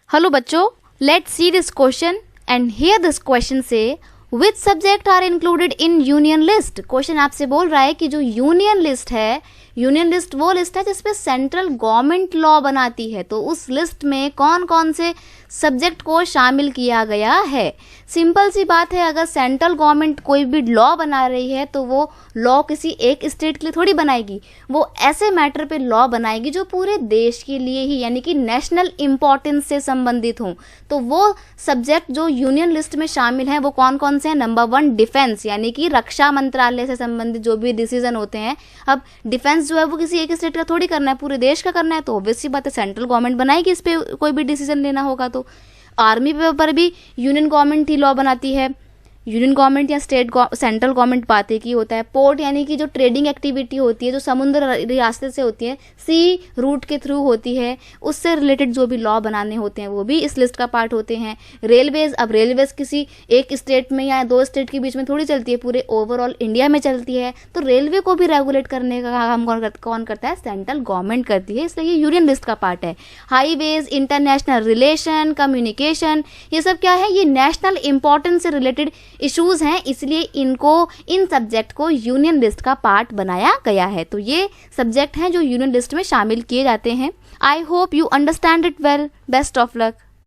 Hello बच्चों, let's see this question and here this question say which subject are included in union list. Question आपसे बोल रहा है कि जो यूनियन लिस्ट है, यूनियन लिस्ट वो लिस्ट है जिसपे सेंट्रल गवर्नमेंट लॉ बनाती है, तो उस लिस्ट में कौन कौन से सब्जेक्ट को शामिल किया गया है। सिंपल सी बात है, अगर सेंट्रल गवर्नमेंट कोई भी लॉ बना रही है तो वो लॉ किसी एक स्टेट के लिए थोड़ी बनाएगी, वो ऐसे मैटर पे लॉ बनाएगी जो पूरे देश के लिए ही यानी कि नेशनल इम्पोर्टेंस से संबंधित हों। तो वो सब्जेक्ट जो यूनियन लिस्ट में शामिल हैं वो कौन कौन से हैं। नंबर 1 डिफेंस, यानी कि रक्षा मंत्रालय से संबंधित जो भी डिसीजन होते हैं। अब डिफेंस जो है वो किसी एक स्टेट का थोड़ी करना है, पूरे देश का करना है, तो ऑब्वियस सी बात है सेंट्रल गवर्नमेंट बनाएगी इस पे कोई भी डिसीजन लेना होगा। तो आर्मी पर भी यूनियन गवर्नमेंट ही लॉ बनाती है, यूनियन गवर्नमेंट या सेंट्रल गवर्नमेंट बात एक ही होता है। पोर्ट यानी कि जो ट्रेडिंग एक्टिविटी होती है, जो समुद्र रास्ते से होती है, सी रूट के थ्रू होती है, उससे रिलेटेड जो भी लॉ बनाने होते हैं वो भी इस लिस्ट का पार्ट होते हैं। रेलवेज, अब रेलवेज किसी एक स्टेट में या 2 स्टेट के बीच में थोड़ी चलती है, पूरे ओवरऑल इंडिया में चलती है, तो रेलवे को भी रेगुलेट करने का काम कौन करता है, सेंट्रल गवर्नमेंट करती है, इसलिए ये यूनियन लिस्ट का पार्ट है। हाईवेज, इंटरनेशनल रिलेशन, कम्युनिकेशन, ये सब क्या है, ये नेशनल इंपॉर्टेंस से रिलेटेड इश्यूज हैं, इसलिए इन सब्जेक्ट को यूनियन लिस्ट का पार्ट बनाया गया है। तो ये सब्जेक्ट हैं जो यूनियन लिस्ट में शामिल किए जाते हैं। I hope you understand it well. Best of luck.